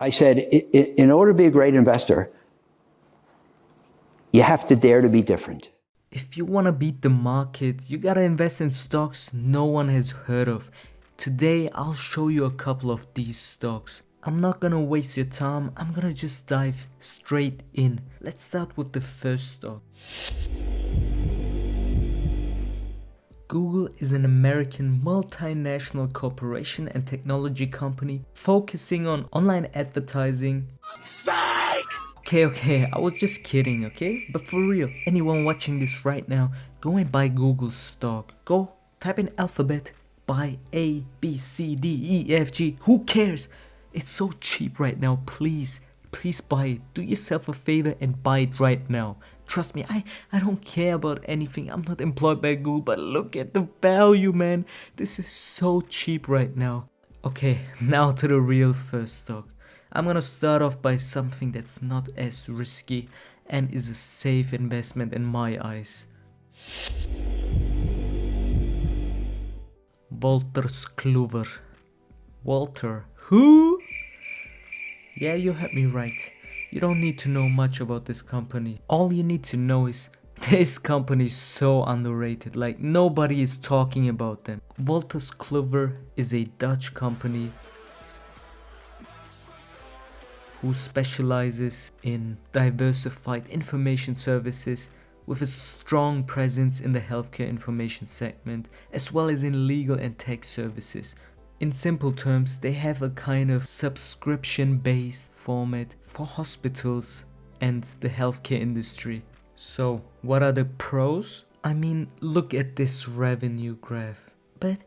I said, in order to be a great investor, you have to dare to be different. If you want to beat the market, you gotta invest in stocks no one has heard of. Today, I'll show you a couple of these stocks. I'm not gonna waste your time, I'm gonna just dive straight in. Let's start with the first stock. Google is an American multinational corporation and technology company focusing on online advertising. Psych! Okay, I was just kidding, okay? But for real, anyone watching this right now, go and buy Google stock. Go type in alphabet, buy A, B, C, D, E, F, G. Who cares? It's so cheap right now, please buy it. Do yourself a favor and buy it right now. Trust me, I don't care about anything. I'm not employed by Google, but look at the value, man. This is so cheap right now. Okay, now to the real first stock. I'm gonna start off by something that's not as risky and is a safe investment in my eyes. Wolters Kluwer. Walter. Who? Yeah, you heard me right. You don't need to know much about this company. All you need to know is this company is so underrated, like nobody is talking about them. Wolters Kluwer is a Dutch company who specializes in diversified information services with a strong presence in the healthcare information segment as well as in legal and tech services. In simple terms, they have a kind of subscription-based format for hospitals and the healthcare industry. So, what are the pros? I mean, look at this revenue graph. But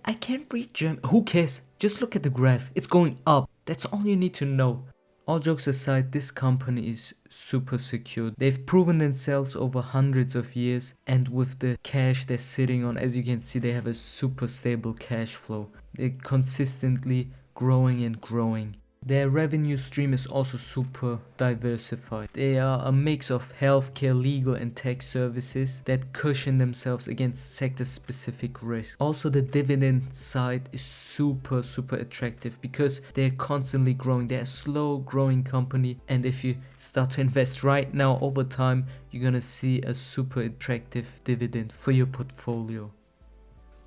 I can't read German. Who cares? Just look at the graph. It's going up. That's all you need to know. All jokes aside, this company is super secure. They've proven themselves over hundreds of years, and with the cash they're sitting on, as you can see, they have a super stable cash flow. They're consistently growing and growing. Their revenue stream is also super diversified. They are a mix of healthcare, legal and tech services that cushion themselves against sector-specific risk. Also, the dividend side is super attractive because they're constantly growing. They're a slow growing company, and if you start to invest right now, over time, you're gonna see a super attractive dividend for your portfolio.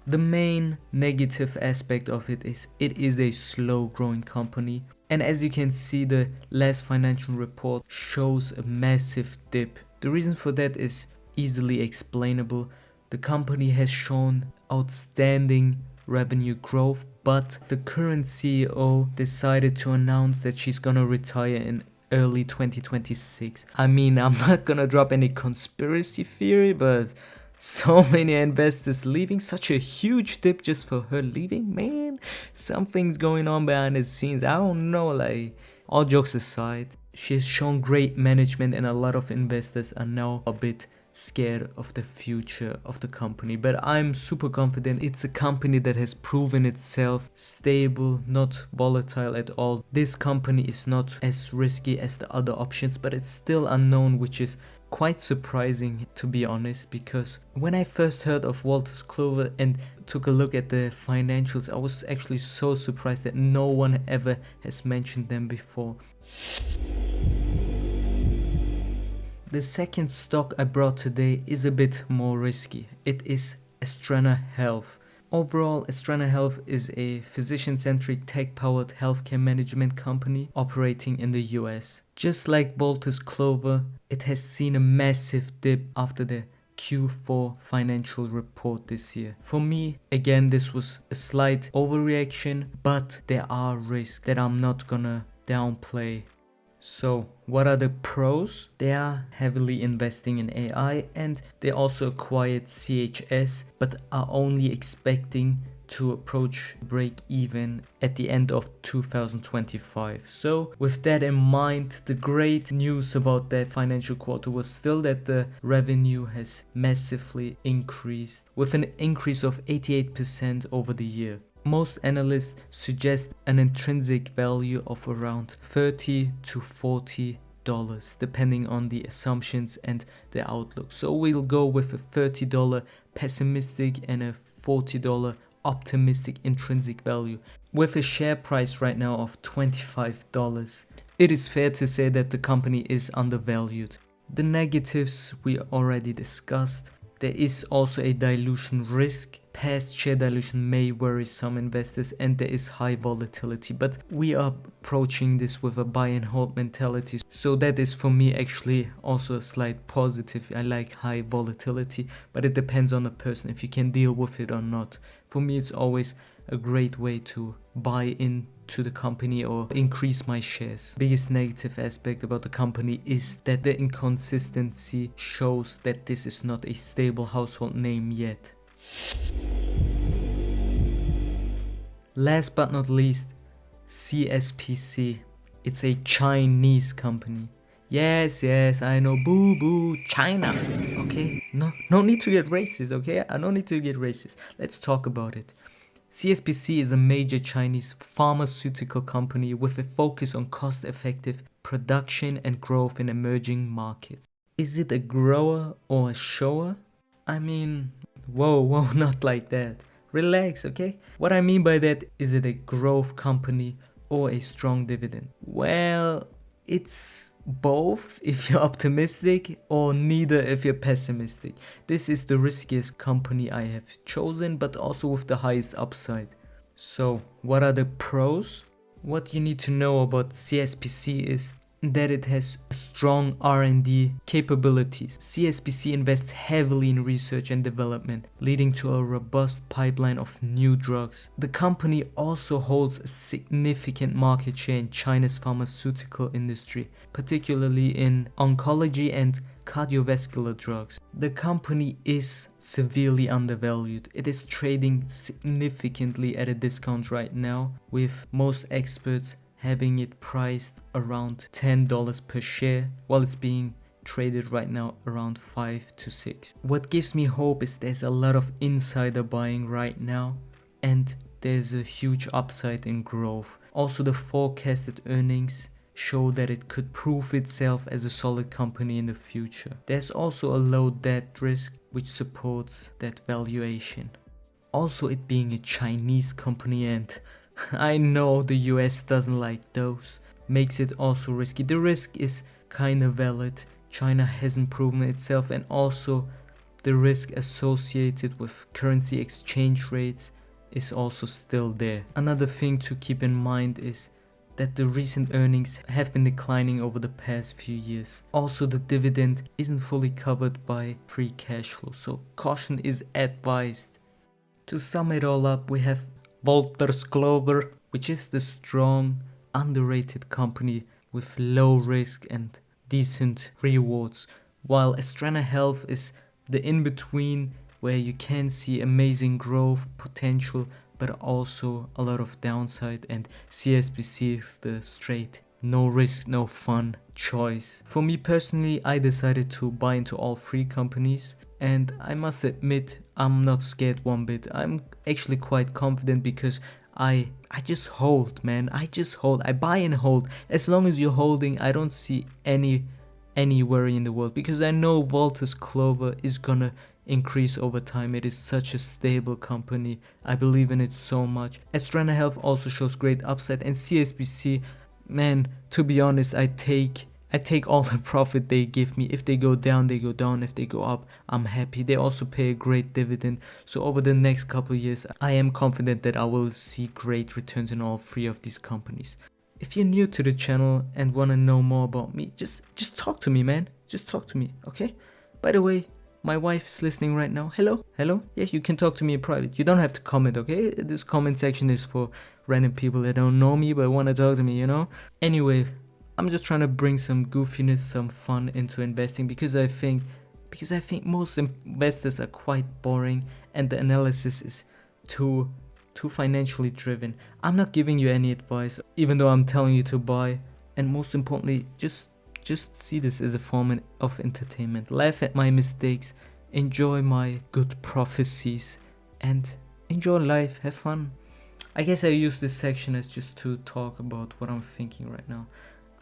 The main negative aspect of it is a slow growing company, and as you can see, the last financial report shows a massive dip. The reason for that is easily explainable. The company has shown outstanding revenue growth, but the current CEO decided to announce that she's gonna retire in early 2026. I mean, I'm not gonna drop any conspiracy theory, but so many investors leaving, such a huge dip just for her leaving, man. Something's going on behind the scenes. I don't know, like, all jokes aside, she has shown great management and a lot of investors are now a bit scared of the future of the company. But I'm super confident. It's a company that has proven itself stable, not volatile at all. This company is not as risky as the other options, but it's still unknown, which is quite surprising, to be honest, because when I first heard of Wolters Kluwer and took a look at the financials, I was actually so surprised that no one ever has mentioned them before. The second stock I brought today is a bit more risky. It is Astrana Health. Overall, Astrana Health is a physician-centric tech-powered healthcare management company operating in the US. Just like Wolters Kluwer, it has seen a massive dip after the Q4 financial report this year. For me, again, this was a slight overreaction, but there are risks that I'm not gonna downplay. So, what are the pros? They are heavily investing in AI, and they also acquired CHS, but are only expecting to approach break even at the end of 2025. So with that in mind, the great news about that financial quarter was still that the revenue has massively increased, with an increase of 88% over the year. Most analysts suggest an intrinsic value of around $30 to $40, depending on the assumptions and the outlook. So we'll go with a $30 pessimistic and a $40 optimistic intrinsic value. With a share price right now of $25, it is fair to say that the company is undervalued. The negatives we already discussed. There is also a dilution risk. Past share dilution may worry some investors, and there is high volatility, but we are approaching this with a buy and hold mentality, so that is for me actually also a slight positive. I like high volatility, but it depends on the person if you can deal with it or not. For me, it's always a great way to buy into the company or increase my shares. Biggest negative aspect about the company is that the inconsistency shows that this is not a stable household name yet. Last but not least, CSPC. It's a Chinese company. Yes, I know, boo boo, China. Okay, no need to get racist, okay? I don't need to get racist. Let's talk about it. CSPC is a major Chinese pharmaceutical company with a focus on cost-effective production and growth in emerging markets. Is it a grower or a shower? I mean, whoa, not like that. Relax, okay? What I mean by that, is it a growth company or a strong dividend? Well, it's both if you're optimistic, or neither if you're pessimistic. This is the riskiest company I have chosen, but also with the highest upside. So, what are the pros? What you need to know about CSPC is that it has strong R&D capabilities. CSPC invests heavily in research and development, leading to a robust pipeline of new drugs. The company also holds a significant market share in China's pharmaceutical industry, particularly in oncology and cardiovascular drugs. The company is severely undervalued. It is trading significantly at a discount right now, with most experts having it priced around $10 per share, while it's being traded right now around 5 to 6. What gives me hope is there's a lot of insider buying right now, and there's a huge upside in growth. Also, the forecasted earnings show that it could prove itself as a solid company in the future. There's also a low debt risk, which supports that valuation. Also, it being a Chinese company, and I know the US doesn't like those, makes it also risky. The risk is kinda valid. China hasn't proven itself, and also the risk associated with currency exchange rates is also still there. Another thing to keep in mind is that the recent earnings have been declining over the past few years. Also, the dividend isn't fully covered by free cash flow, so caution is advised. To sum it all up, we have Wolters Kluwer, which is the strong, underrated company with low risk and decent rewards, while Astrana Health is the in-between, where you can see amazing growth potential but also a lot of downside, and CSPC is the straight no risk, no fun choice. For me personally, I decided to buy into all three companies, and I must admit, I'm not scared one bit. I'm actually quite confident because I just hold, man. I just hold. I buy and hold. As long as you're holding, I don't see any worry in the world, because I know Wolters Kluwer is gonna increase over time. It is such a stable company. I believe in it so much. Astrana Health also shows great upside, and CSPC, man, to be honest, I take all the profit they give me. If they go down, they go down. If they go up, I'm happy. They also pay a great dividend. So over the next couple of years, I am confident that I will see great returns in all three of these companies. If you're new to the channel and want to know more about me, just talk to me, man. Just talk to me, okay? By the way, my wife's listening right now. Hello? Yes, you can talk to me in private. You don't have to comment, okay? This comment section is for random people that don't know me but want to talk to me, you know? Anyway, I'm just trying to bring some goofiness, some fun into investing, because I think most investors are quite boring and the analysis is too financially driven. I'm not giving you any advice, even though I'm telling you to buy. And most importantly, just see this as a form of entertainment. Laugh at my mistakes, enjoy my good prophecies, and enjoy life, have fun. I guess I use this section as just to talk about what I'm thinking right now.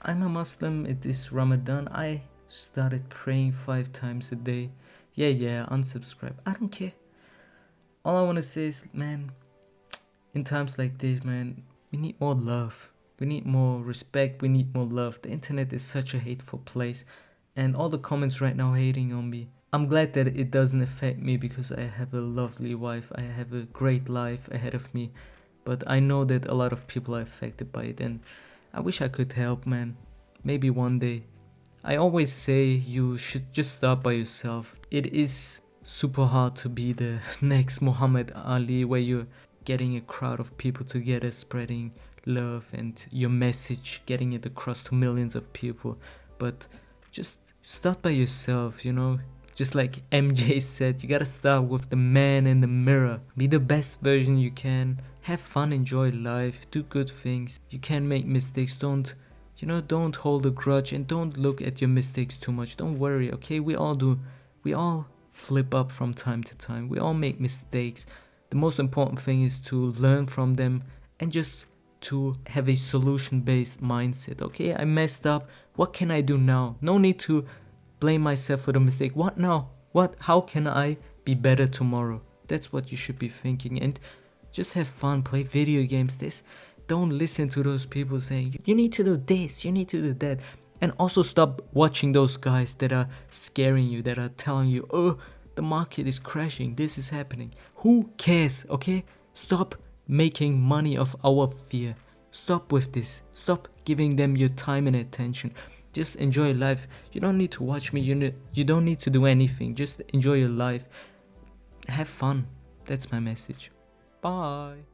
I'm a Muslim, it is Ramadan. I started praying 5 times a day. Yeah, unsubscribe. I don't care. All I want to say is, man, in times like this, man, we need more love. We need more respect. We need more love. The internet is such a hateful place. And all the comments right now hating on me, I'm glad that it doesn't affect me because I have a lovely wife. I have a great life ahead of me. But I know that a lot of people are affected by it. And I wish I could help, man. Maybe one day. I always say you should just start by yourself. It is super hard to be the next Muhammad Ali, where you're getting a crowd of people together, spreading love and your message, getting it across to millions of people. But just start by yourself, you know. Just like MJ said, you gotta start with the man in the mirror. Be the best version you can. Have fun, enjoy life, do good things. You can make mistakes, don't hold a grudge, and don't look at your mistakes too much. Don't worry, okay? We all do. We all flip up from time to time. We all make mistakes. The most important thing is to learn from them and just to have a solution-based mindset. Okay, I messed up. What can I do now? No need to blame myself for the mistake. What now? How can I be better tomorrow? That's what you should be thinking. And just have fun, play video games. Don't listen to those people saying, you need to do this, you need to do that. And also stop watching those guys that are scaring you, that are telling you, oh, the market is crashing, this is happening. Who cares, okay? Stop making money off our fear. Stop with this. Stop giving them your time and attention. Just enjoy life. You don't need to watch me. You don't need to do anything. Just enjoy your life. Have fun. That's my message. Bye.